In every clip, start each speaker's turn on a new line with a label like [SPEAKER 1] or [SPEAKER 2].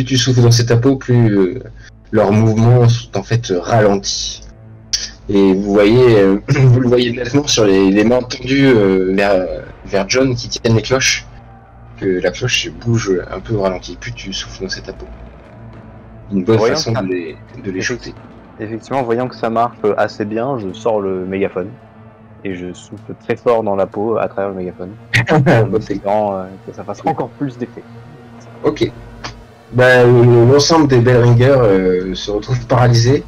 [SPEAKER 1] tu souffles dans ta peau, plus leurs mouvements sont en fait ralentis. Et vous voyez, vous le voyez nettement sur les mains tendues vers John qui tiennent les cloches, que la cloche bouge un peu au ralenti, plus tu souffles dans ta peau. Une bonne façon de les shooter.
[SPEAKER 2] Effectivement, voyant que ça marche assez bien, je sors le mégaphone et je souffle très fort dans la peau à travers le mégaphone. C'est grand, que ça fasse encore plus d'effet.
[SPEAKER 1] Ok. Bah, l'ensemble des Bellringers se retrouvent paralysés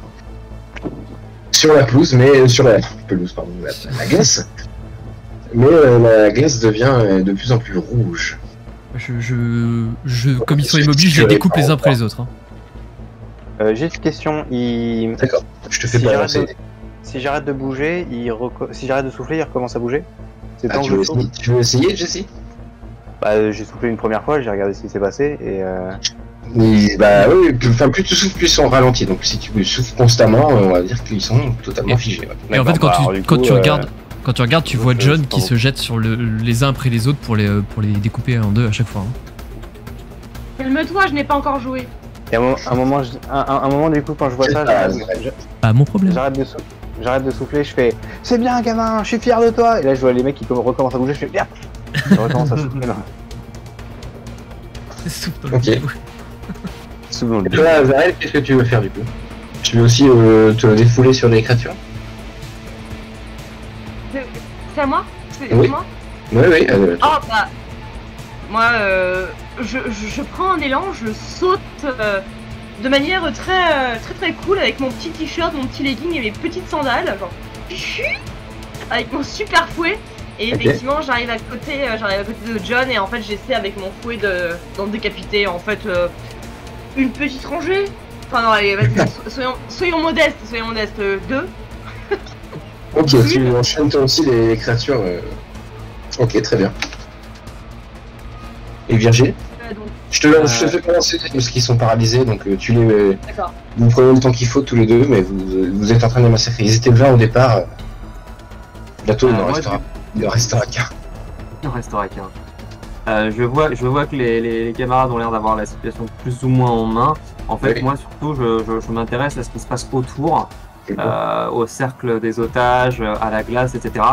[SPEAKER 1] sur la pelouse, mais sur la glace. Mais la glace devient de plus en plus rouge.
[SPEAKER 3] Comme ils sont immobiles, je les découpe les uns après les autres. Hein.
[SPEAKER 2] J'ai une question.
[SPEAKER 1] D'accord, je te fais pas avancer.
[SPEAKER 2] Si j'arrête de bouger, si j'arrête de souffler, il recommence à bouger.
[SPEAKER 1] Tu veux essayer, Jesse?
[SPEAKER 2] Bah, j'ai soufflé une première fois, j'ai regardé ce qui s'est passé et.
[SPEAKER 1] Bah oui, plus tu souffles, plus ils sont ralentis. Donc si tu souffles constamment, on va dire qu'ils sont totalement figés. Ouais.
[SPEAKER 3] Et en fait, quand tu regardes, tu vois John qui se jette sur les uns après les autres pour les découper en deux à chaque fois. Hein.
[SPEAKER 4] Calme-toi, je n'ai pas encore joué.
[SPEAKER 2] Et à un moment du coup, quand je vois ça,
[SPEAKER 3] pas mon problème.
[SPEAKER 2] J'arrête de souffler, je fais c'est bien gamin, je suis fier de toi. Et là je vois les mecs qui recommencent à bouger, je fais bien. Je recommence à souffler là.
[SPEAKER 1] Ok. Et toi, Azrael, qu'est-ce que tu veux faire du coup? Tu veux aussi te défouler sur les créatures?
[SPEAKER 4] C'est à moi?
[SPEAKER 1] Oui.
[SPEAKER 4] Moi
[SPEAKER 1] Oui.
[SPEAKER 4] Oh bah... Moi, je prends un élan, je saute de manière très cool avec mon petit t-shirt, mon petit legging et mes petites sandales, genre... Avec mon super fouet. Et effectivement, j'arrive à côté de John et en fait j'essaie avec mon fouet d'en décapiter en fait une petite rangée. Enfin non, allez, vas-y, soyons modestes, deux.
[SPEAKER 1] Ok, tu enchaînes toi aussi les créatures. Ok, très bien. Et Virgile je te fais commencer parce qu'ils sont paralysés, donc tu les...
[SPEAKER 4] D'accord.
[SPEAKER 1] Vous prenez le temps qu'il faut tous les deux, mais vous êtes en train de les massacrer. Ils étaient 20 au départ. Bientôt il en restera qu'un.
[SPEAKER 5] Il en restera qu'un. Je vois que les camarades ont l'air d'avoir la situation plus ou moins en main. En fait, moi surtout, je m'intéresse à ce qui se passe autour, au cercle des otages, à la glace, etc.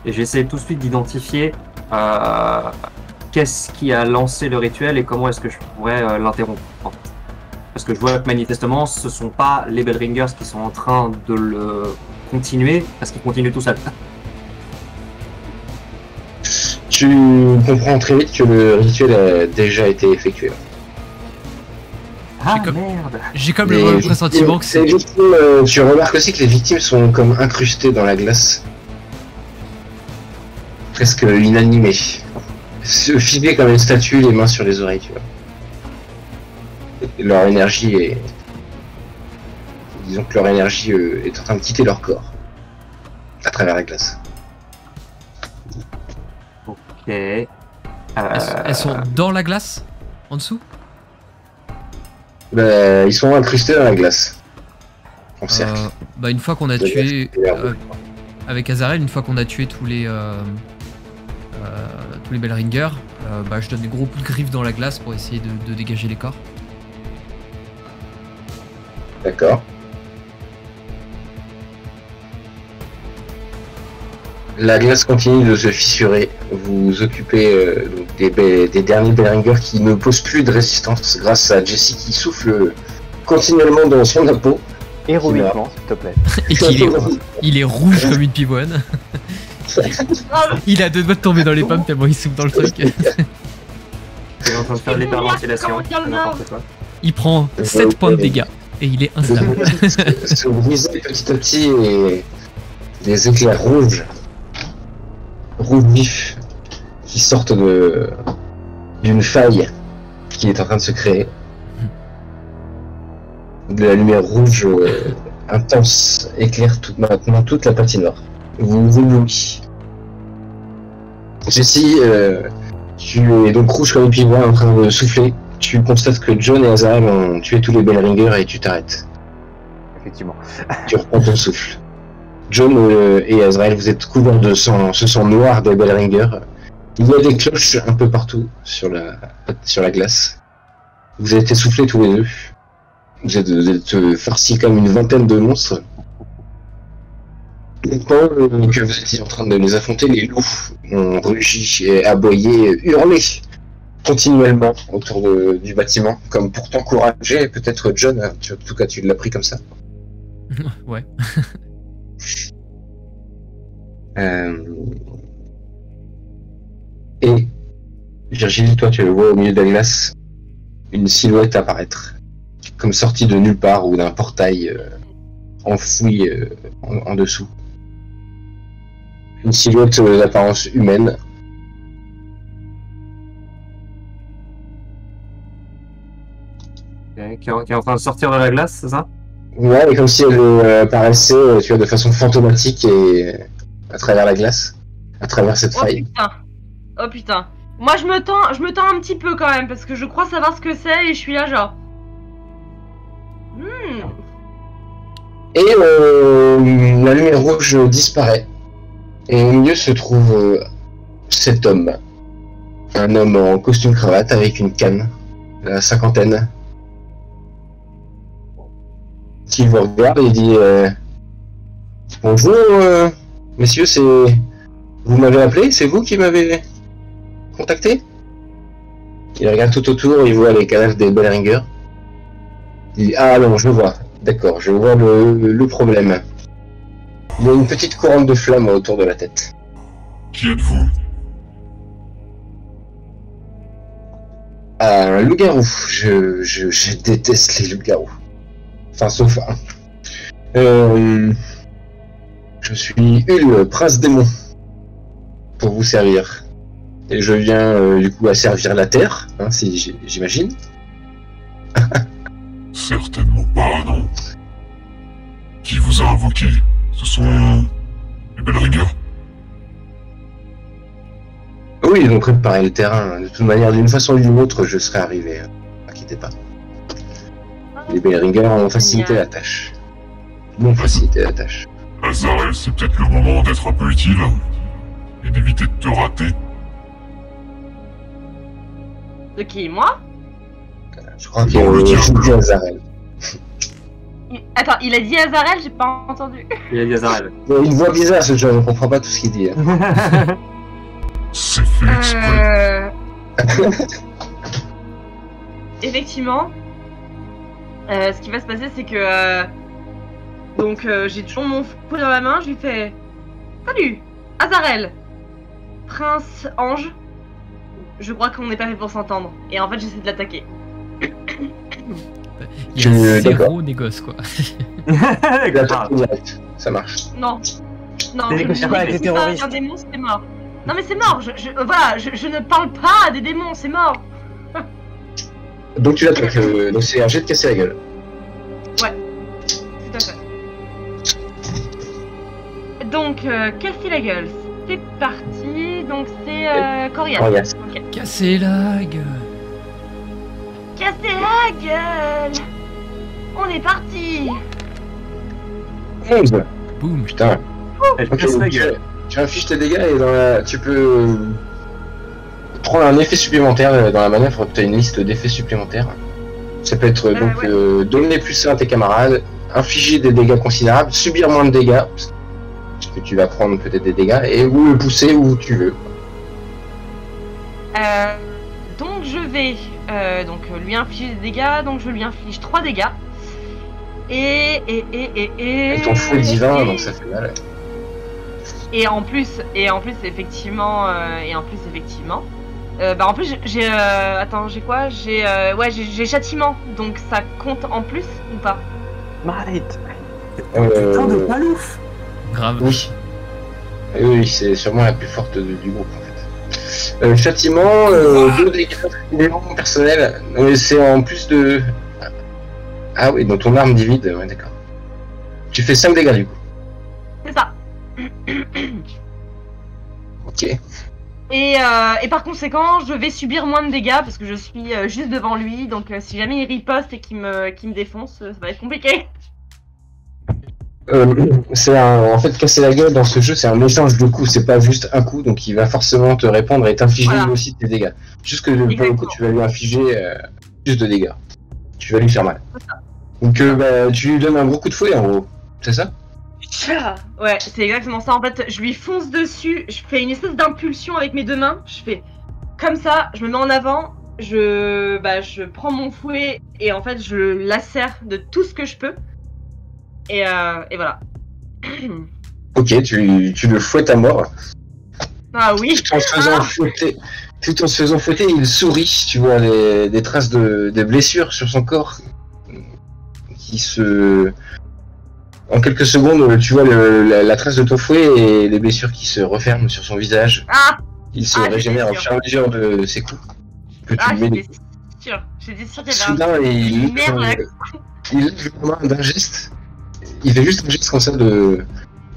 [SPEAKER 5] Et j'essaie tout de suite d'identifier qu'est-ce qui a lancé le rituel et comment est-ce que je pourrais l'interrompre. En fait. Parce que je vois que manifestement, ce sont pas les Bellringers qui sont en train de le continuer, parce qu'ils continuent tout seuls.
[SPEAKER 1] Tu comprends très vite que le rituel a déjà été effectué.
[SPEAKER 5] Ah merde!
[SPEAKER 3] J'ai comme le pressentiment que c'est...
[SPEAKER 1] Tu remarques aussi que les victimes sont comme incrustées dans la glace. Presque inanimées. Figées comme une statue, les mains sur les oreilles, tu vois. Et leur énergie est... Disons que leur énergie est en train de quitter leur corps. À travers la glace.
[SPEAKER 5] Ok.
[SPEAKER 3] Elles sont dans la glace? En dessous?
[SPEAKER 1] Bah, ils sont incrustés dans la glace. En cercle.
[SPEAKER 3] Bah, une fois qu'on a tué... avec Azrael, une fois qu'on a tué tous les Bellringers, bah, je donne des gros coups de griffes dans la glace pour essayer de dégager les corps.
[SPEAKER 1] D'accord. La glace continue de se fissurer. Vous vous occupez donc des derniers Bellringers qui ne posent plus de résistance grâce à Jesse qui souffle continuellement dans son peau.
[SPEAKER 2] Héroïquement, s'il te plaît.
[SPEAKER 3] Et il est rouge comme une pivoine. Il a deux doigts de tomber dans les pommes tellement il souffle dans le truc.
[SPEAKER 5] Il est en train de faire de l'hyperventilation.
[SPEAKER 3] Il prend 7 points de dégâts et il est instable.
[SPEAKER 1] Se briser petit à petit et des éclairs rouges vifs qui sortent d'une faille qui est en train de se créer. De la lumière rouge intense éclaire maintenant toute la patinoire. Vous éblouissez. Ceci, tu es donc rouge comme une pivoine en train de souffler. Tu constates que John et Azrael ont tué tous les Bellringers et tu t'arrêtes.
[SPEAKER 2] Effectivement.
[SPEAKER 1] Tu reprends ton souffle. John et Azrael, vous êtes couverts de sang, ce sang noir des Bellringers. Il y a des cloches un peu partout sur la glace. Vous êtes essoufflés tous les deux. Vous êtes farcis comme une vingtaine de monstres. Pendant que vous étiez en train de les affronter, les loups ont rugi et aboyé, hurlé continuellement autour du bâtiment, comme pour t'encourager. Peut-être John, en tout cas tu l'as pris comme ça.
[SPEAKER 3] Ouais.
[SPEAKER 1] Et Virginie, toi tu le vois au milieu de la glace, une silhouette apparaître, comme sortie de nulle part ou d'un portail enfoui en dessous. Une silhouette d'apparence humaine.
[SPEAKER 5] Qui est en train de sortir de la glace, c'est ça?
[SPEAKER 1] Ouais, et comme si elle apparaissait, tu vois, de façon fantomatique et à travers la glace, à travers cette faille.
[SPEAKER 4] Oh putain. Moi je me tends un petit peu quand même parce que je crois savoir ce que c'est et je suis là genre.
[SPEAKER 1] Et la lumière rouge disparaît. Et au milieu se trouve cet homme. Un homme en costume cravate avec une canne, la cinquantaine. Qui vous regarde et dit bonjour messieurs, c'est vous m'avez appelé, c'est vous qui m'avez contacté? Il regarde tout autour, il voit les cadavres des Bellringer. Il dit ah non, je vois, d'accord, je vois le problème. Il y a une petite couronne de flammes autour de la tête.
[SPEAKER 6] Qui êtes-vous?
[SPEAKER 1] Un loup-garou. Je déteste les loups-garous. Enfin, sauf un. Je suis Hul, prince démon, pour vous servir. Et je viens du coup à servir la terre, hein, si j'imagine.
[SPEAKER 6] Certainement pas, non. Qui vous a invoqué? Ce sont les Bellringer?
[SPEAKER 1] Oui, ils ont préparé le terrain. De toute manière, d'une façon ou d'une autre, je serai arrivé. Inquiétez pas. Les Bellringer ont facilité la tâche. Ils m'ont facilité la tâche.
[SPEAKER 6] Azarel, c'est peut-être le moment d'être un peu utile et d'éviter de te rater.
[SPEAKER 4] De qui, moi?
[SPEAKER 1] Je crois qu'il a dit Azarel.
[SPEAKER 4] Attends, il a dit Azarel, j'ai pas entendu.
[SPEAKER 5] Il a dit Azarel.
[SPEAKER 1] Une voix bizarre ce jeu, on comprend pas tout ce qu'il dit.
[SPEAKER 6] C'est fait exprès.
[SPEAKER 4] Effectivement. Ce qui va se passer, c'est que donc j'ai toujours mon fou dans la main. Je lui fais salut, Azarel, prince ange. Je crois qu'on n'est pas fait pour s'entendre. Et en fait, j'essaie de l'attaquer.
[SPEAKER 3] Il y a zéro négoce quoi.
[SPEAKER 1] Direct, ça marche.
[SPEAKER 4] Non, non.
[SPEAKER 2] T'es négocié pas avec les terroristes.
[SPEAKER 4] Un démon, c'est mort. Non mais c'est mort. Voilà, je ne parle pas à des démons, c'est mort.
[SPEAKER 1] Donc tu l'attaques. Donc c'est un jet de casser la gueule.
[SPEAKER 4] Ouais, tout à fait. Donc, casser la gueule, c'est parti. Donc, c'est Corias.
[SPEAKER 1] Corias.
[SPEAKER 4] Okay.
[SPEAKER 3] Casser la gueule.
[SPEAKER 4] Casser la gueule. On est parti.
[SPEAKER 1] 11.
[SPEAKER 3] Boum.
[SPEAKER 1] Putain.
[SPEAKER 5] Elle
[SPEAKER 1] Ok,
[SPEAKER 5] casse la gueule.
[SPEAKER 1] tu affiches tes dégâts et tu peux prendre un effet supplémentaire dans la manœuvre. Tu as une liste d'effets supplémentaires. Ça peut être donc donner plus 1 à tes camarades, infliger des dégâts considérables, subir moins de dégâts, parce que tu vas prendre peut-être des dégâts, et ou le pousser où tu veux.
[SPEAKER 4] Donc je vais lui infliger des dégâts, donc je lui inflige 3 dégâts. Et
[SPEAKER 1] ton fou est divin, donc ça fait mal.
[SPEAKER 4] Et en plus effectivement, en plus j'ai attends, j'ai quoi? J'ai châtiment, donc ça compte en plus ou pas?
[SPEAKER 2] Might.
[SPEAKER 5] Putain de palouf.
[SPEAKER 3] Grave.
[SPEAKER 1] Oui. Oui, c'est sûrement la plus forte du groupe en fait. Châtiment, 2 dégâts personnels, c'est en plus de... Ah oui, donc ton arme divide, ouais d'accord. Tu fais 5 dégâts du coup.
[SPEAKER 4] C'est ça.
[SPEAKER 1] Ok.
[SPEAKER 4] Et par conséquent, je vais subir moins de dégâts parce que je suis juste devant lui, donc si jamais il riposte et qu'il me défonce, ça va être compliqué.
[SPEAKER 1] En fait, casser la gueule dans ce jeu, c'est un échange de coups, c'est pas juste un coup, donc il va forcément te répondre et t'infliger lui aussi tes dégâts. Juste que pour le coup, tu vas lui infliger plus de dégâts. Tu vas lui faire mal. Donc tu lui donnes un gros coup de fouet en gros, c'est ça?
[SPEAKER 4] Ouais, c'est exactement ça. En fait, je lui fonce dessus, je fais une espèce d'impulsion avec mes deux mains. Je fais comme ça, je me mets en avant, je prends mon fouet et en fait, je le lacère de tout ce que je peux. Et voilà.
[SPEAKER 1] Ok, tu le fouettes à mort.
[SPEAKER 4] Ah oui.
[SPEAKER 1] Tout en se faisant fouetter, il sourit. Tu vois des traces de blessures sur son corps qui se... En quelques secondes, tu vois la trace de ton fouet et les blessures qui se referment sur son visage.
[SPEAKER 4] Ah.
[SPEAKER 1] Il se régénère au fur et à mesure de ses coups. Que tu lui mets
[SPEAKER 4] j'étais sûr qu'il y avait
[SPEAKER 1] il lève la main d'un geste. Il fait juste un geste comme ça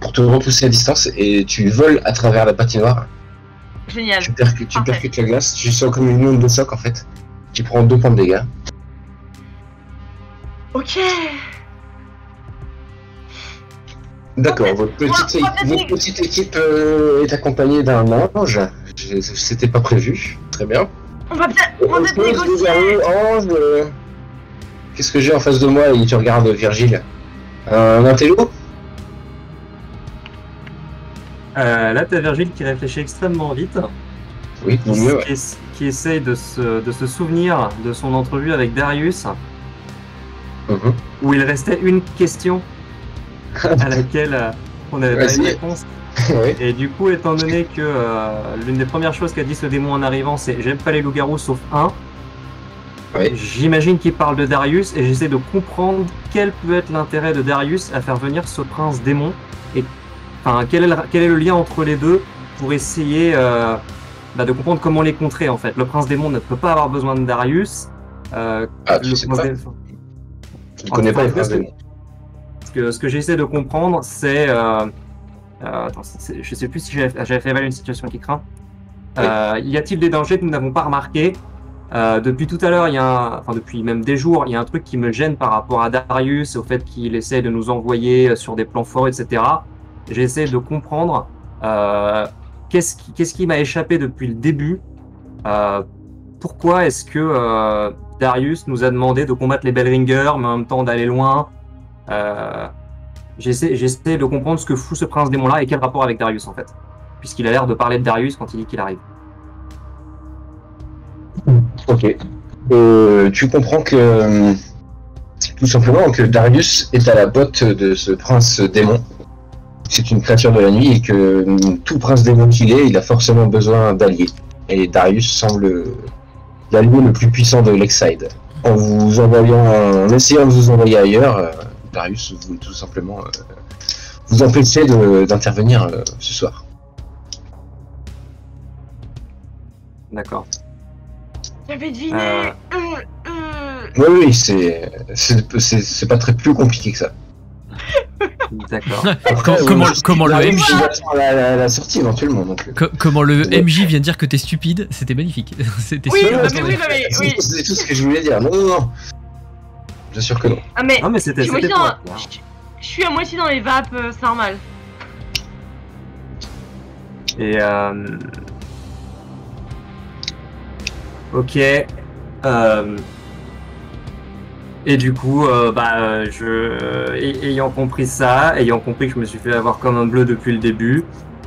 [SPEAKER 1] pour te repousser à distance et tu voles à travers la patinoire.
[SPEAKER 4] Génial.
[SPEAKER 1] Tu percutes la glace, tu sens comme une onde de choc en fait. Tu prends 2 points de dégâts.
[SPEAKER 4] Ok.
[SPEAKER 1] D'accord, votre petite équipe est accompagnée d'un ange. C'était pas prévu. Très bien.
[SPEAKER 4] On va peut-être négocier.
[SPEAKER 1] Ange, qu'est-ce que j'ai en face de moi et tu regardes Virgile? Un intello?
[SPEAKER 5] Là, t'as Virgile qui réfléchit extrêmement vite.
[SPEAKER 1] Oui, au mieux. Ouais.
[SPEAKER 5] Qui essaye de se souvenir de son entrevue avec Darius, où il restait une question à laquelle on n'avait pas une réponse.
[SPEAKER 1] Oui.
[SPEAKER 5] Et du coup, étant donné que l'une des premières choses qu'a dit ce démon en arrivant, c'est j'aime pas les loups-garous sauf un.
[SPEAKER 1] Oui.
[SPEAKER 5] J'imagine qu'il parle de Darius et j'essaie de comprendre quel peut être l'intérêt de Darius à faire venir ce prince démon et enfin quel est le lien entre les deux pour essayer de comprendre comment les contrer en fait. Le prince démon ne peut pas avoir besoin de Darius.
[SPEAKER 1] Tu sais pas. Je connais pas les princes démons.
[SPEAKER 5] Ce que j'essaie de comprendre, c'est je sais plus si j'avais fait évaluer une situation qui craint. Y a-t-il des dangers que nous n'avons pas remarqués? Depuis tout à l'heure, depuis même des jours, il y a un truc qui me gêne par rapport à Darius, au fait qu'il essaie de nous envoyer sur des plans forts, etc. J'essaie de comprendre qu'est-ce qui m'a échappé depuis le début. Pourquoi est-ce que Darius nous a demandé de combattre les Bellringers, mais en même temps d'aller loin? J'essaie de comprendre ce que fout ce prince démon là et quel rapport avec Darius en fait, puisqu'il a l'air de parler de Darius quand il dit qu'il arrive.
[SPEAKER 1] Ok. Tu comprends que tout simplement que Darius est à la botte de ce prince démon. C'est une créature de la nuit et que tout prince démon qu'il est, il a forcément besoin d'alliés. Et Darius semble l'allié le plus puissant de Lakeside. En essayant de vous envoyer ailleurs, Darius vous tout simplement vous empêcher d'intervenir ce soir.
[SPEAKER 5] D'accord.
[SPEAKER 4] J'avais deviné.
[SPEAKER 1] Oui, c'est pas très plus compliqué que ça.
[SPEAKER 5] D'accord.
[SPEAKER 3] Comment le MJ
[SPEAKER 1] la sortie éventuellement donc.
[SPEAKER 3] Comment le MJ vient de dire que t'es stupide, c'était magnifique. C'était
[SPEAKER 4] Oui,
[SPEAKER 3] super.
[SPEAKER 4] oui.
[SPEAKER 1] C'est tout ce que je voulais dire. Non. Bien sûr que non.
[SPEAKER 4] Ah mais
[SPEAKER 5] c'était
[SPEAKER 4] je suis à moitié dans les vapes, c'est normal.
[SPEAKER 5] Et ok. Et du coup, ayant compris ça, ayant compris que je me suis fait avoir comme un bleu depuis le début,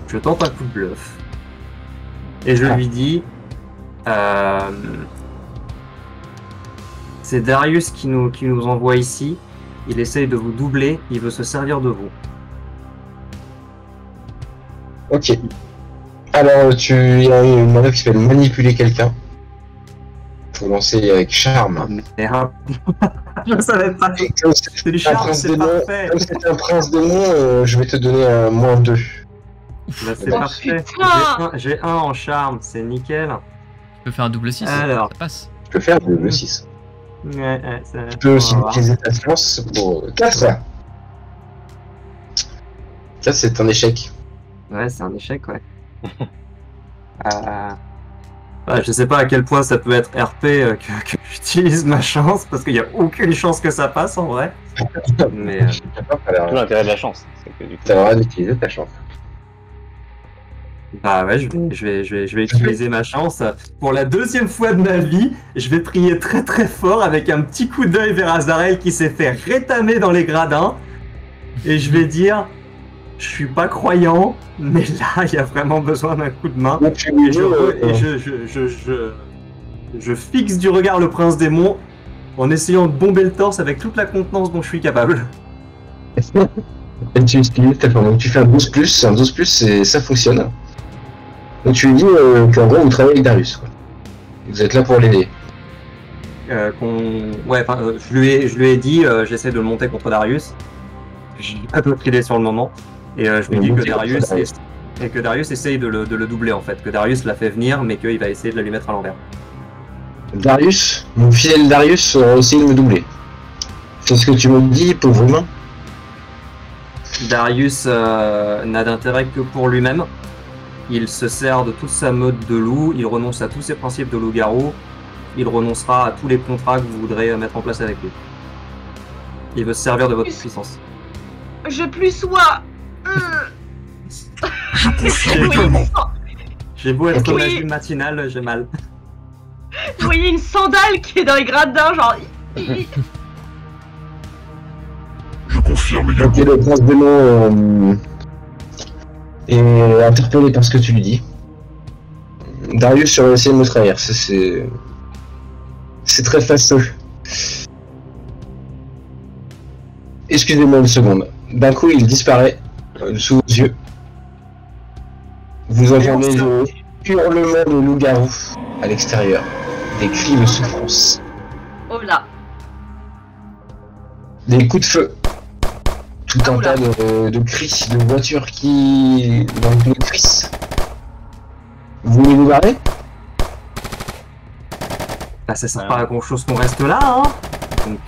[SPEAKER 5] je tente un coup de bluff. Et je lui dis, c'est Darius qui nous envoie ici. Il essaye de vous doubler, il veut se servir de vous.
[SPEAKER 1] Ok. Alors, il y a une manœuvre qui s'appelle manipuler quelqu'un. Faut lancer avec charme.
[SPEAKER 5] Merde. Je savais pas. C'est du charme, c'est parfait.
[SPEAKER 1] Comme c'est un prince démon, je vais te donner un -2.
[SPEAKER 5] Bah, c'est parfait. J'ai un en charme, c'est nickel.
[SPEAKER 3] Tu peux faire un double 6,
[SPEAKER 5] alors,
[SPEAKER 3] ça passe.
[SPEAKER 1] Je peux faire un double 6.
[SPEAKER 5] Ouais,
[SPEAKER 1] Tu peux aussi utiliser ta chance pour 4. 4, c'est un échec.
[SPEAKER 5] Ouais, c'est un échec, ouais. Je sais pas à quel point ça peut être RP que j'utilise ma chance, parce qu'il n'y a aucune chance que ça passe en vrai. Mais
[SPEAKER 2] tout l'intérêt de la chance.
[SPEAKER 1] T'as le droit d'utiliser ta chance.
[SPEAKER 5] Bah ouais, je vais utiliser ma chance. Pour la deuxième fois de ma vie, je vais prier très très fort avec un petit coup d'œil vers Azarel qui s'est fait rétamer dans les gradins. Et je vais dire, je suis pas croyant, mais là, il y a vraiment besoin d'un coup de main. Je fixe du regard le prince démon en essayant de bomber le torse avec toute la contenance dont je suis capable.
[SPEAKER 1] Et tu utilises ta forme. Donc tu fais un 12+, un 12+, et ça fonctionne. Donc tu lui dis qu'en gros vous travaillez avec Darius, quoi. Vous êtes là pour l'aider.
[SPEAKER 5] Je lui ai dit, j'essaie de le monter contre Darius. J'ai pas d'autre idée sur le moment. Et je lui dis que Darius essaye de le doubler en fait. Que Darius l'a fait venir, mais qu'il va essayer de la lui mettre à l'envers.
[SPEAKER 1] Darius, mon fidèle Darius, essaye de me doubler. C'est ce que tu me dis, pauvre humain.
[SPEAKER 5] Darius n'a d'intérêt que pour lui-même. Il se sert de toute sa mode de loup, il renonce à tous ses principes de loup-garou, il renoncera à tous les contrats que vous voudrez mettre en place avec lui. Il veut se servir de votre puissance.
[SPEAKER 4] Je plus sois.
[SPEAKER 5] J'ai beau être magie matinale, j'ai mal.
[SPEAKER 4] Vous voyez une sandale qui est dans les gradins, genre.
[SPEAKER 6] Je confirme, il y a
[SPEAKER 1] Ok, le prince démon est interpellé par ce que tu lui dis. Darius aurait essayé de me trahir, c'est très fâcheux. Excusez-moi une seconde. D'un coup, il disparaît sous vos yeux. Vous entendez le hurlement de loup-garou à l'extérieur. Des cris de souffrance.
[SPEAKER 4] Oh là.
[SPEAKER 1] Des coups de feu. Tout un tas de cris, de voitures qui... donc de cris. Vous voulez vous barrer?
[SPEAKER 5] Bah, ça sert pas à grand chose qu'on reste là, hein. Donc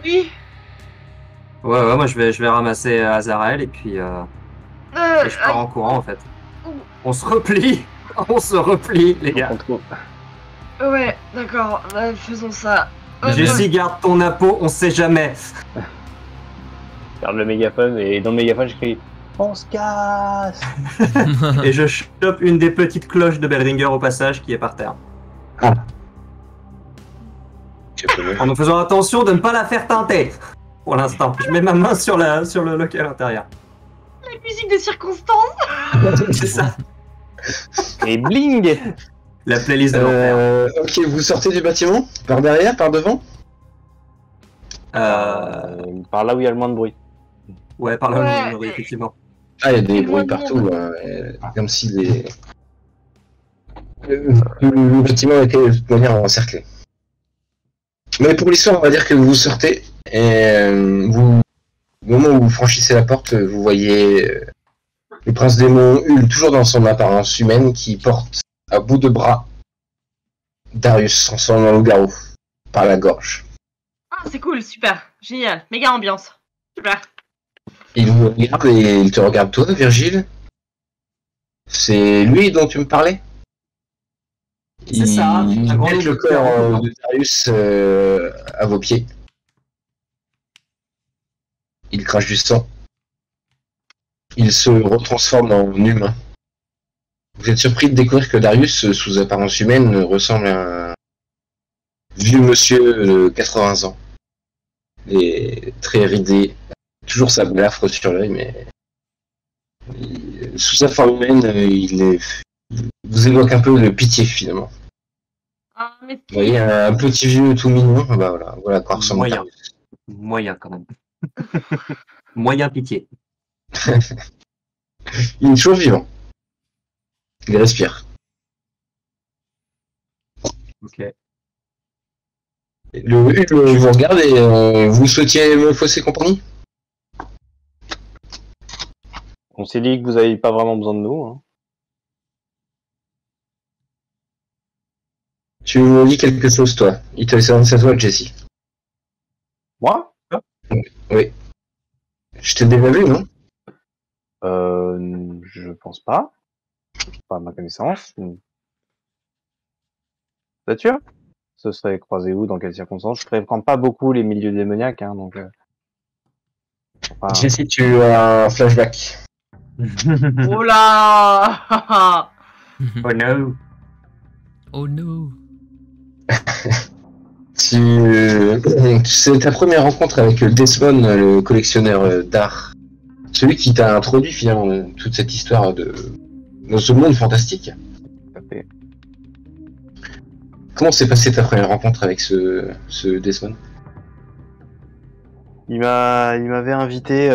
[SPEAKER 4] Oui.
[SPEAKER 5] Ouais, moi je vais ramasser Azarel et puis et je pars en courant en fait. On se replie, les gars.
[SPEAKER 4] Ouais, d'accord, faisons ça.
[SPEAKER 5] Jessie, garde ton appôt, on sait jamais.
[SPEAKER 2] Garde le mégaphone et dans le mégaphone je crie on se casse.
[SPEAKER 5] Et je chope une des petites cloches de Bellringer au passage qui est par terre.
[SPEAKER 1] Ah.
[SPEAKER 5] En faisant attention de ne pas la faire teinter. Pour l'instant, je mets ma main sur le local à l'intérieur.
[SPEAKER 4] La musique de circonstance.
[SPEAKER 5] C'est ça.
[SPEAKER 2] Et bling.
[SPEAKER 5] La playlist de l'enfer.
[SPEAKER 1] Ok, vous sortez du bâtiment? Par derrière, par devant?
[SPEAKER 2] Par là où il y a le moins de bruit.
[SPEAKER 5] Ouais, par là,
[SPEAKER 4] Ouais.
[SPEAKER 5] effectivement.
[SPEAKER 1] Ah, il y a des bruits partout, comme si le bâtiment était de toute manière encerclé. Mais pour l'histoire, on va dire que vous sortez, et au moment où vous franchissez la porte, vous voyez le prince démon Hul, toujours dans son apparence humaine, qui porte à bout de bras Darius, transformé en loup-garou, par la gorge.
[SPEAKER 4] Ah, c'est cool, super, génial, méga ambiance. Super.
[SPEAKER 1] Il vous regarde et il te regarde toi, Virgile. C'est lui dont tu me parlais?
[SPEAKER 5] C'est ça,
[SPEAKER 1] Il
[SPEAKER 5] un grand
[SPEAKER 1] met le corps de Darius à vos pieds. Il crache du sang. Il se retransforme en humain. Vous êtes surpris de découvrir que Darius, sous apparence humaine, ressemble à un vieux monsieur de 80 ans. Et très ridé. Toujours sa blafre sur l'œil, mais sous sa forme humaine, il vous évoque un peu de pitié finalement.
[SPEAKER 4] Ah, mais
[SPEAKER 1] Vous voyez, un petit vieux tout mignon, bah voilà quoi ressemble
[SPEAKER 5] Moyen.
[SPEAKER 1] Darius.
[SPEAKER 5] Moyen quand même. Moyen pitié.
[SPEAKER 1] Il est toujours vivant. Il respire.
[SPEAKER 5] Ok.
[SPEAKER 1] Le Hul vous regarde et vous souhaitiez me fausser compagnie?
[SPEAKER 2] On s'est dit que vous avez pas vraiment besoin de nous. Hein.
[SPEAKER 1] Tu me dis quelque chose, toi. Il te laisse à toi, Jessie.
[SPEAKER 2] Moi?
[SPEAKER 1] Oui. Je t'ai déjà vu, non?
[SPEAKER 2] Je pense pas. Pas à ma connaissance. Vous êtes sûr? Ce serait croisé où, dans quelles circonstances? Je fréquente pas beaucoup les milieux démoniaques, hein, donc. Enfin,
[SPEAKER 1] Jessie, tu as un flashback.
[SPEAKER 4] Oh là.
[SPEAKER 5] Oh no.
[SPEAKER 3] Oh no.
[SPEAKER 1] C'est ta première rencontre avec Desmond, le collectionneur d'art. Celui qui t'a introduit finalement toute cette histoire dans ce monde fantastique. Comment s'est passée ta première rencontre avec ce Desmond?
[SPEAKER 2] Il m'avait invité,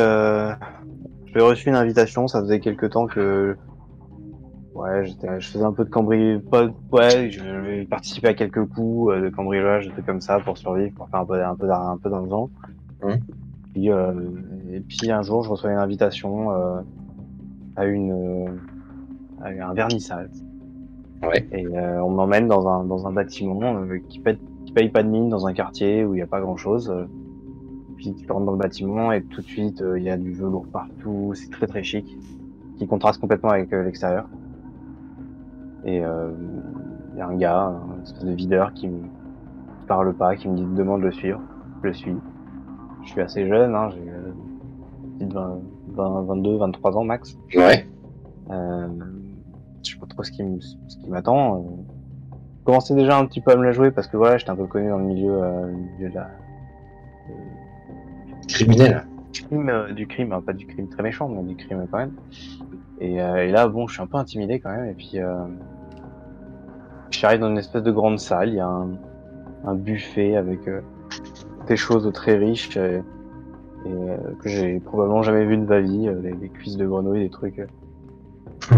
[SPEAKER 2] j'ai reçu une invitation, ça faisait quelque temps que, ouais, je faisais un peu de cambriolage, ouais, je participais à quelques coups de cambriolage, des trucs comme ça pour survivre, pour faire un peu d'argent. Puis, et puis un jour, je reçois une invitation à un vernissage.
[SPEAKER 1] Ouais.
[SPEAKER 2] Et on m'emmène dans un bâtiment qui paye pas de mine, dans un quartier où il y a pas grand chose. Puis tu rentres dans le bâtiment et tout de suite il y a du velours partout, c'est très très chic, qui contraste complètement avec l'extérieur. Et il y a un gars, un espèce de videur qui parle pas, qui me demande de le suivre. Je le suis. Je suis assez jeune, hein, j'ai 22, 23 ans max.
[SPEAKER 1] Ouais.
[SPEAKER 2] Je sais pas trop ce qui m'attend. Je commençais déjà un petit peu à me la jouer parce que voilà, j'étais un peu connu dans le milieu de la
[SPEAKER 1] Criminel.
[SPEAKER 2] du crime, hein, pas du crime très méchant, mais du crime quand même. Et là, bon, je suis un peu intimidé quand même. Et puis, j'arrive dans une espèce de grande salle. Il y a un buffet avec des choses très riches que j'ai probablement jamais vu de ma vie. Des cuisses de grenouille, des trucs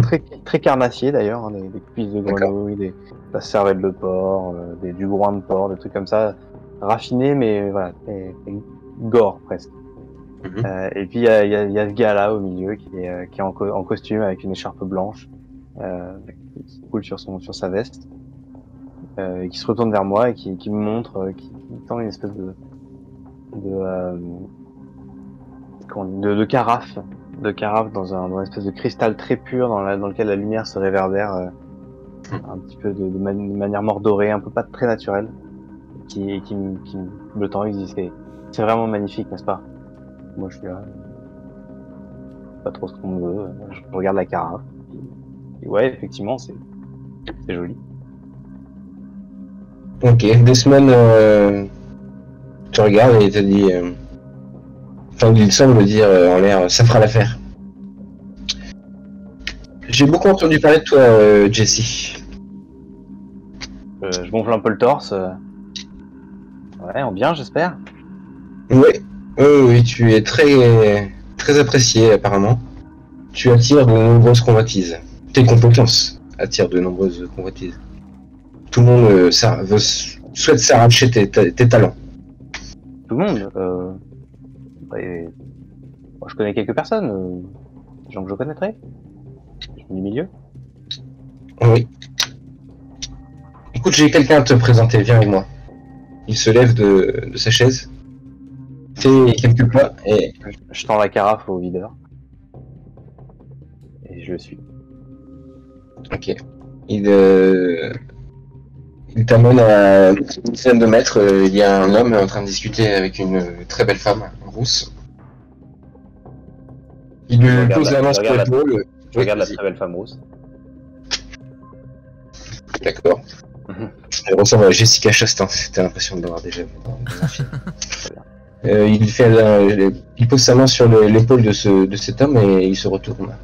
[SPEAKER 2] très très carnassiers d'ailleurs, hein, des cuisses de grenouille, de la cervelle de porc, du groin de porc, des trucs comme ça, raffinés mais voilà, et gore presque. Et puis il y a ce gars là au milieu qui est en costume avec une écharpe blanche qui coule sur sa veste, et qui se retourne vers moi et qui me montre, qui tend une espèce de carafe dans une espèce de cristal très pur dans lequel la lumière se réverbère un petit peu de manière mordorée, un peu pas très naturelle, qui le temps existait. C'est vraiment magnifique, n'est-ce pas? Moi, je suis là, pas trop ce qu'on veut. Je regarde la carafe. Et ouais, effectivement, c'est joli.
[SPEAKER 1] Ok, Desmond te regarde et il te dit... Enfin, il semble dire en l'air, ça fera l'affaire. J'ai beaucoup entendu parler de toi, Jesse.
[SPEAKER 2] Je gonfle un peu le torse. Ouais, en bien, j'espère.
[SPEAKER 1] Oui, tu es très, très apprécié apparemment. Tu attires de nombreuses convoitises. Tes compétences attirent de nombreuses convoitises. Tout le monde souhaite s'arracher tes talents.
[SPEAKER 2] Tout le monde moi, je connais quelques personnes, des gens que je connaîtrais. Je suis du milieu.
[SPEAKER 1] Oui. Écoute, j'ai quelqu'un à te présenter, viens avec moi. Il se lève de sa chaise, fait quelques pas et...
[SPEAKER 2] Je tends la carafe au videur. Et je le suis.
[SPEAKER 1] Ok. Il t'amène à une dizaine de mètres, il y a un homme en train de discuter avec une très belle femme rousse. Il lui pose la main sur l'épaule.
[SPEAKER 2] Je regarde la très belle femme rousse.
[SPEAKER 1] D'accord. Elle ressemble à Jessica Chastain, t'as l'impression de l'avoir déjà vu dans un film. Il pose sa main sur l'épaule de cet homme et il se retourne.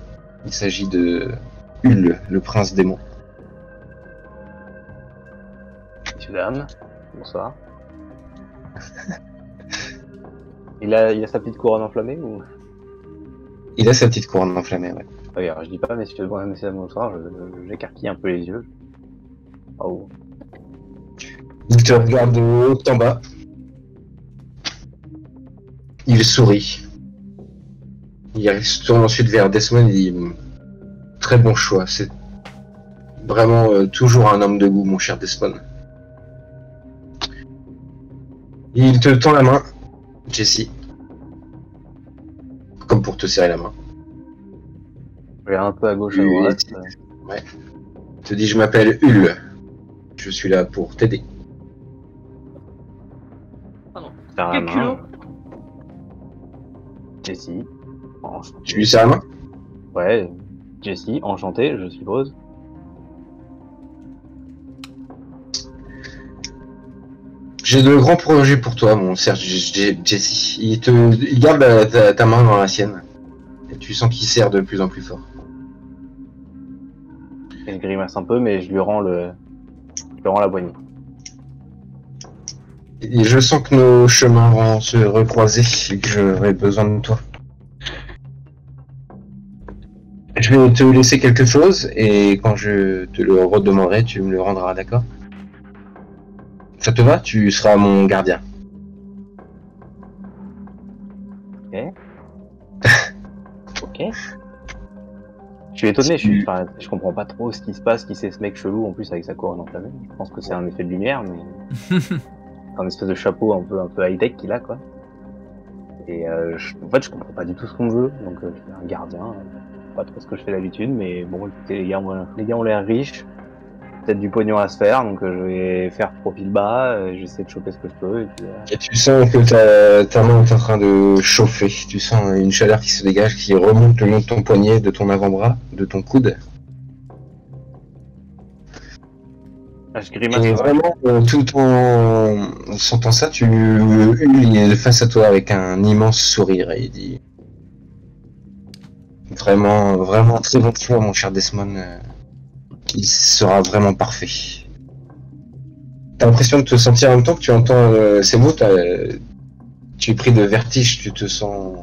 [SPEAKER 1] Il s'agit de Hull, le prince démon.
[SPEAKER 2] Messieurs, dames, bonsoir. Il a sa petite couronne enflammée ou?
[SPEAKER 1] Il a sa petite couronne enflammée, ouais.
[SPEAKER 2] Oui, alors je dis pas messieurs, bonsoir, j'écarquille un peu les yeux. Oh.
[SPEAKER 1] Il te regarde de haut en bas. Il sourit. Il se tourne ensuite vers Desmond et dit « Très bon choix, c'est vraiment toujours un homme de goût, mon cher Desmond. » Il te tend la main, Jesse. Comme pour te serrer la main.
[SPEAKER 2] Je regarde un peu à gauche, à droite.
[SPEAKER 1] Ouais. Il te dit « Je m'appelle Hull. Je suis là pour t'aider. »
[SPEAKER 4] Quel culot.
[SPEAKER 2] Jesse.
[SPEAKER 1] Tu lui serres la main?
[SPEAKER 2] Ouais, Jessie, enchanté, je suppose.
[SPEAKER 1] J'ai de grands projets pour toi, mon Serge Jesse. Il garde ta main dans la sienne. Et tu sens qu'il serre de plus en plus fort.
[SPEAKER 2] Et je grimace un peu, mais je lui rends la poignée.
[SPEAKER 1] Et je sens que nos chemins vont se recroiser et que j'aurai besoin de toi. Je vais te laisser quelque chose et quand je te le redemanderai, tu me le rendras, d'accord? Ça te va? Tu seras mon gardien.
[SPEAKER 2] Ok. Ok. Je suis étonné, je comprends pas trop ce qui se passe, qui c'est ce mec chelou en plus avec sa couronne enflammée. Je pense que c'est un effet de lumière, mais c'est un espèce de chapeau un peu high-tech qu'il a, quoi. Et en fait, je comprends pas du tout ce qu'on veut, donc je suis un gardien, pas trop ce que je fais d'habitude, mais bon, écoutez, les gars ont l'air riches, peut-être du pognon à se faire, donc je vais faire profil bas, j'essaie de choper ce que je peux.
[SPEAKER 1] Et tu sens que ta main est en train de chauffer, tu sens une chaleur qui se dégage, qui remonte le long de ton poignet, de ton avant-bras, de ton coude.
[SPEAKER 2] Je grimace.
[SPEAKER 1] Et vraiment, tout en sentant ça, il est face à toi avec un immense sourire et il dit vraiment, vraiment très bon choix, mon cher Desmond. Il sera vraiment parfait. T'as l'impression de te sentir en même temps que tu entends ces mots, tu es pris de vertige, tu te sens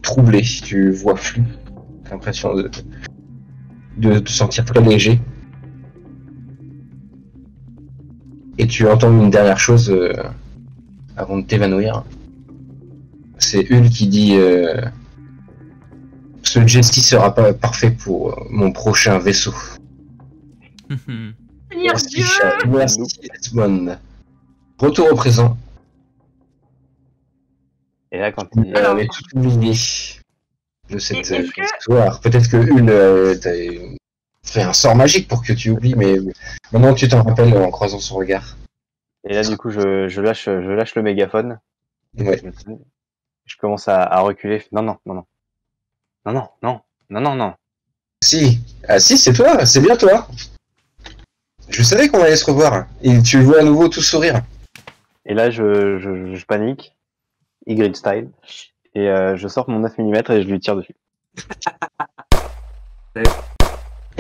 [SPEAKER 1] troublé, tu vois flou. T'as l'impression de te sentir très léger. Et tu entends une dernière chose avant de t'évanouir. C'est Hul qui dit ce Jesse sera pas parfait pour mon prochain vaisseau.
[SPEAKER 4] Seigneur Dieu!
[SPEAKER 1] Merci, Desmond. Retour au présent.
[SPEAKER 2] Et là, quand il
[SPEAKER 4] Alors,
[SPEAKER 1] Mais toute l'idée de cette
[SPEAKER 4] est-ce que-
[SPEAKER 1] histoire. Peut-être que Hul t'a fait un sort magique pour que tu oublies, mais maintenant tu t'en rappelles en croisant son regard.
[SPEAKER 2] Et là, du coup, je lâche le mégaphone.
[SPEAKER 1] Ouais.
[SPEAKER 2] Je commence à reculer. Non.
[SPEAKER 1] Si, ah si, c'est toi, c'est bien toi. Je savais qu'on allait se revoir. Et tu vois à nouveau tout sourire.
[SPEAKER 2] Et là, je panique. Y style. Et je sors mon 9 mm et je lui tire dessus.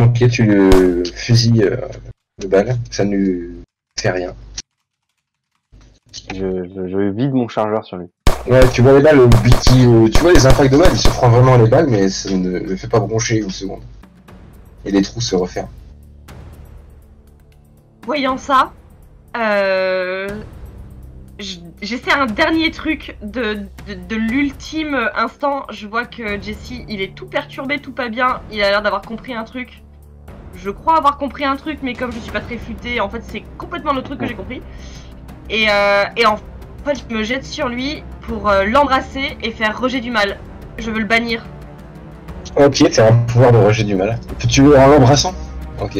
[SPEAKER 1] Ok, tu le fusilles de balle, ça ne lui fait rien.
[SPEAKER 2] Je vide mon chargeur sur lui.
[SPEAKER 1] Ouais, tu vois les balles, tu vois les impacts de balles, il se prend vraiment les balles, mais ça ne le fait pas broncher une seconde. Et les trous se referment.
[SPEAKER 4] Voyant ça, j'essaie un dernier truc de l'ultime instant. Je vois que Jesse, il est tout perturbé, tout pas bien. Il a l'air d'avoir compris un truc. Je crois avoir compris un truc, mais comme je suis pas très futée, en fait, c'est complètement le truc que j'ai compris. Et en fait, je me jette sur lui pour l'embrasser et faire rejet du mal. Je veux le bannir.
[SPEAKER 1] Ok, t'as un pouvoir de rejet du mal. Tu veux en l'embrassant? Ok.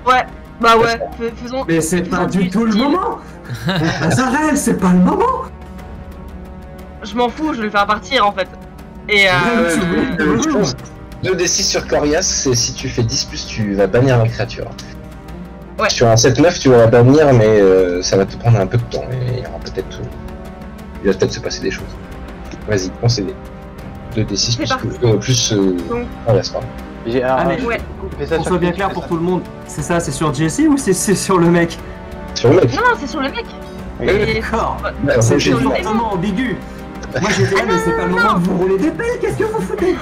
[SPEAKER 4] Ouais, bah ouais, faisons.
[SPEAKER 5] Mais c'est pas
[SPEAKER 4] faisons
[SPEAKER 5] du tout le
[SPEAKER 4] style.
[SPEAKER 5] moment. Azarel, c'est pas le moment.
[SPEAKER 4] Je m'en fous, je vais le faire partir en fait. Et
[SPEAKER 1] Je pense 2d6 sur Corias, c'est si tu fais 10+, tu vas bannir la créature.
[SPEAKER 4] Ouais.
[SPEAKER 1] Sur un 7-9, tu vas la bannir, mais ça va te prendre un peu de temps. Et il y aura peut-être. Il va peut-être se passer des choses. Vas-y, concédez. 2d6
[SPEAKER 4] C'est parti.
[SPEAKER 1] plus
[SPEAKER 4] Donc-
[SPEAKER 1] Corias, pardon.
[SPEAKER 5] Ah, mais
[SPEAKER 4] ouais.
[SPEAKER 2] Fais ça
[SPEAKER 5] Pour
[SPEAKER 2] sur
[SPEAKER 5] soit bien
[SPEAKER 2] qui,
[SPEAKER 5] clair
[SPEAKER 2] fais
[SPEAKER 5] pour
[SPEAKER 2] ça.
[SPEAKER 5] tout le monde, c'est ça, c'est sur Jesse ou c'est sur le mec?
[SPEAKER 1] Sur le mec.
[SPEAKER 4] Non, c'est sur le mec.
[SPEAKER 2] Oui.
[SPEAKER 4] Et-
[SPEAKER 5] D'accord.
[SPEAKER 1] Bah,
[SPEAKER 5] C'est
[SPEAKER 1] rejet du
[SPEAKER 4] sur
[SPEAKER 1] mal.
[SPEAKER 4] le-
[SPEAKER 5] fortement ambigu. Moi j'étais là, mais c'est pas le moment de vous rouler des pelles, qu'est-ce que vous foutez?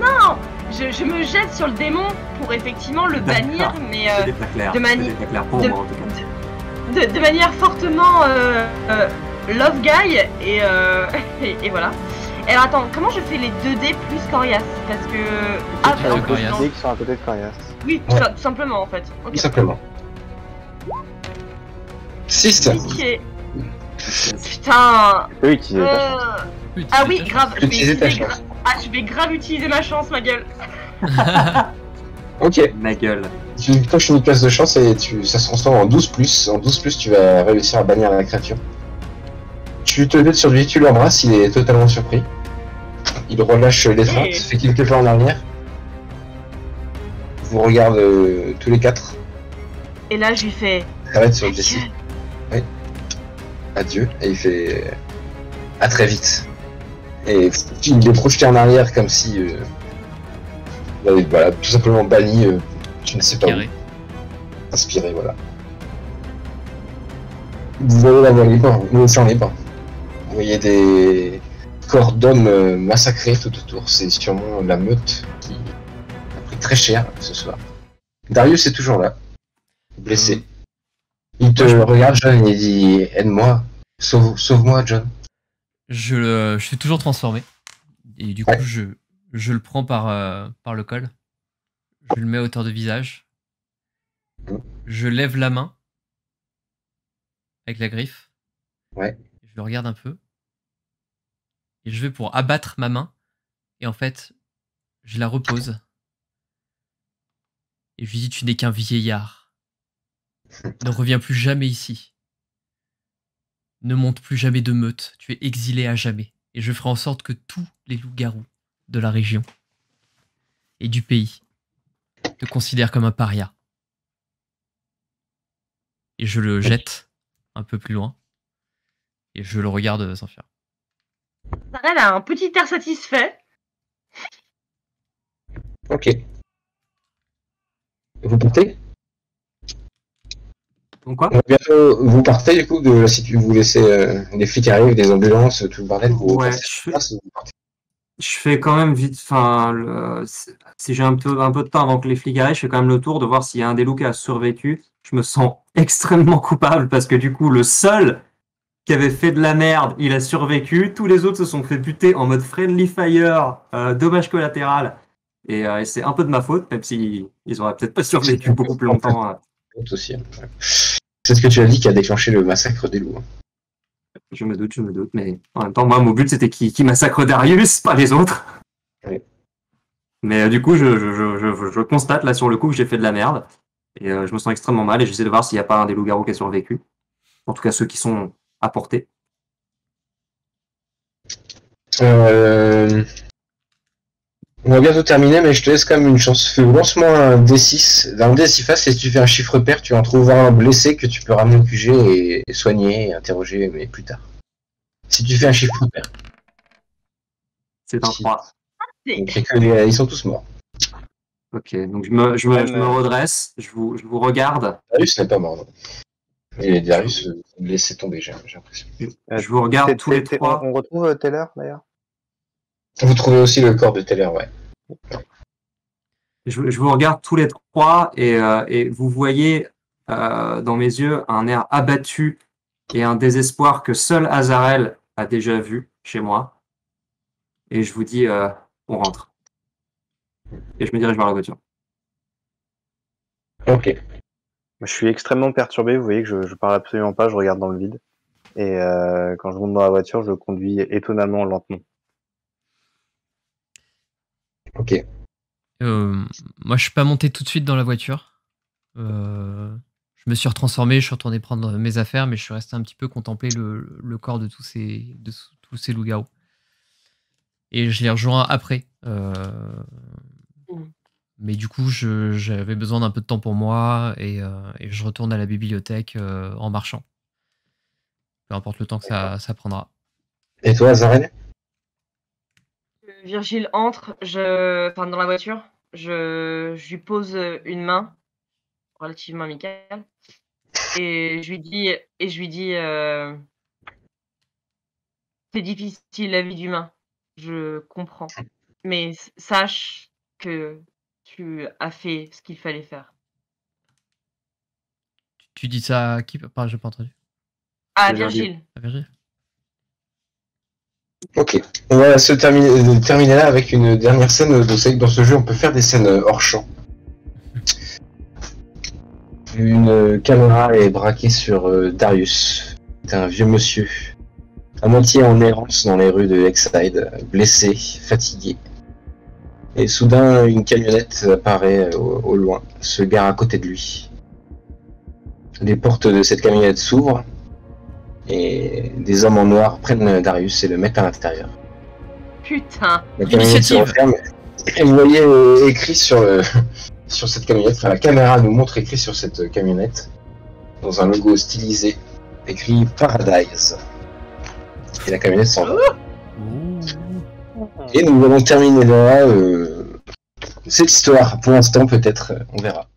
[SPEAKER 4] Non, je me jette sur le démon pour effectivement le bannir, mais
[SPEAKER 5] C'était pas clair.
[SPEAKER 4] de mani-
[SPEAKER 5] C'était pas clair pour
[SPEAKER 4] de-
[SPEAKER 5] moi en tout cas.
[SPEAKER 4] de manière fortement love guy et voilà. Et alors attends, comment je fais les 2D plus Corias? Parce que... Ah,
[SPEAKER 3] Tu fais
[SPEAKER 4] en
[SPEAKER 3] le
[SPEAKER 4] plus,
[SPEAKER 3] Corias.
[SPEAKER 4] non.
[SPEAKER 2] Les qui sont à côté de Corias.
[SPEAKER 4] Oui,
[SPEAKER 1] Ouais.
[SPEAKER 4] tout simplement en fait. Ok.
[SPEAKER 1] Tout simplement. 6.
[SPEAKER 4] Ok. Putain.
[SPEAKER 2] Tu peux utiliser ta chance.
[SPEAKER 3] Oui, tu
[SPEAKER 4] Ah
[SPEAKER 3] fais
[SPEAKER 4] oui,
[SPEAKER 3] ta chance.
[SPEAKER 4] grave. Je vais
[SPEAKER 1] Utiliser ta
[SPEAKER 4] utiliser
[SPEAKER 1] chance.
[SPEAKER 4] je vais grave utiliser ma chance, ma gueule.
[SPEAKER 1] Ok.
[SPEAKER 5] Ma gueule.
[SPEAKER 1] Tu coches une classe de chance et ça se transforme en 12+. En 12+, tu vas réussir à bannir la créature. Tu te jettes sur lui, tu l'embrasses, il est totalement surpris. Il relâche l'étreinte, fait quelques pas en arrière. Vous regarde tous les quatre.
[SPEAKER 4] Et là, je lui fais.
[SPEAKER 1] Arrête sur Jessie. Oui. Adieu. Et il fait. À très vite. Et il est projeté en arrière comme si. Voilà, tout simplement banni. Je ne sais pas où. Inspiré, voilà. Vous voyez la voie libre, le champ libre. Vous voyez des corps d'hommes massacrés tout autour. C'est sûrement la meute qui a pris très cher ce soir. Darius est toujours là, blessé. Il te regarde, John, et il dit « Aide-moi, sauve-moi, John. »
[SPEAKER 3] Je suis toujours transformé. Et du coup, je le prends par le col. Je le mets à hauteur de visage. Je lève la main avec la griffe.
[SPEAKER 1] Ouais.
[SPEAKER 3] Je le regarde un peu. Et je vais pour abattre ma main. Et en fait, je la repose. Et je lui dis, tu n'es qu'un vieillard. Ne reviens plus jamais ici. Ne monte plus jamais de meute. Tu es exilé à jamais. Et je ferai en sorte que tous les loups-garous de la région et du pays te considèrent comme un paria. Et je le jette un peu plus loin. Et je le regarde s'enfuir.
[SPEAKER 4] Zarel a un petit air satisfait.
[SPEAKER 1] Ok. Vous partez?
[SPEAKER 5] Donc quoi?
[SPEAKER 1] Bientôt, vous partez du coup de la situation, vous laissez les flics arrivent, des ambulances, tout le bordel, vous
[SPEAKER 5] Ouais,
[SPEAKER 1] partez.
[SPEAKER 5] je fais quand même vite, enfin, si j'ai un peu de temps avant que les flics arrivent, je fais quand même le tour de voir s'il y a un des loups qui a survécu. Je me sens extrêmement coupable parce que du coup, le seul qui avait fait de la merde, il a survécu. Tous les autres se sont fait buter en mode friendly fire, dommage collatéral. Et c'est un peu de ma faute, même si ils auraient peut-être pas survécu beaucoup plus longtemps.
[SPEAKER 1] Aussi. C'est ce que tu as dit qui a déclenché le massacre des loups.
[SPEAKER 5] Je me doute, mais en même temps, moi, mon but c'était qui massacre Darius, pas les autres.
[SPEAKER 1] Oui.
[SPEAKER 5] Mais du coup, je constate là sur le coup que j'ai fait de la merde. Et je me sens extrêmement mal et j'essaie de voir s'il n'y a pas un des loups-garous qui a survécu. En tout cas, ceux qui sont à portée.
[SPEAKER 1] On va bientôt terminer, mais je te laisse quand même une chance. Lance-moi un D6. Dans le D6 face, si tu fais un chiffre pair, tu en trouveras un blessé que tu peux ramener au QG et soigner et interroger, mais plus tard. Si tu fais un chiffre pair.
[SPEAKER 5] C'est un 3.
[SPEAKER 1] Donc, ils sont tous morts.
[SPEAKER 5] Ok, donc je me redresse, je vous regarde.
[SPEAKER 1] Darius n'est pas mort, non. Et Darius laissez tomber, j'ai l'impression.
[SPEAKER 5] Je vous regarde tous les trois.
[SPEAKER 2] On retrouve Teller d'ailleurs.
[SPEAKER 1] Vous trouvez aussi le corps de Teller, ouais.
[SPEAKER 5] Je vous regarde tous les trois et vous voyez dans mes yeux un air abattu et un désespoir que seul Azarel a déjà vu chez moi. Et je vous dis, on rentre. Et je me dirige vers la voiture.
[SPEAKER 1] Ok.
[SPEAKER 2] Je suis extrêmement perturbé, vous voyez que je parle absolument pas, je regarde dans le vide. Et quand je monte dans la voiture, je conduis étonnamment lentement.
[SPEAKER 1] Ok.
[SPEAKER 3] Moi, je suis pas monté tout de suite dans la voiture. Je me suis retransformé, je suis retourné prendre mes affaires, mais je suis resté un petit peu contempler le corps de tous ces loups-garous. Et je les rejoins après. Mais du coup, j'avais besoin d'un peu de temps pour moi et je retourne à la bibliothèque en marchant. Peu importe le temps que ça prendra.
[SPEAKER 1] Et toi, Azarel?
[SPEAKER 4] Virgile entre, dans la voiture, je lui pose une main relativement amicale et je lui dis c'est difficile la vie d'humain, je comprends, mais sache que tu as fait ce qu'il fallait faire.
[SPEAKER 3] Tu dis ça à qui? J'ai pas entendu.
[SPEAKER 4] Ah, Virgile.
[SPEAKER 3] À Virgile.
[SPEAKER 1] Ok, on va se terminer là avec une dernière scène. Vous savez que dans ce jeu, on peut faire des scènes hors champ. Une caméra est braquée sur Darius. C'est un vieux monsieur, à moitié en errance dans les rues de Lakeside, blessé, fatigué. Et soudain, une camionnette apparaît au loin, se gare à côté de lui. Les portes de cette camionnette s'ouvrent. Et des hommes en noir prennent Darius et le mettent à l'intérieur.
[SPEAKER 4] Putain.
[SPEAKER 1] La camionnette se
[SPEAKER 3] Initiative.
[SPEAKER 1] referme. Et vous voyez écrit sur cette camionnette, enfin la caméra nous montre écrit sur cette camionnette, dans un logo stylisé, écrit Paradise. Et la camionnette s'en va. Et nous allons terminer là cette histoire. Pour l'instant, peut-être, on verra.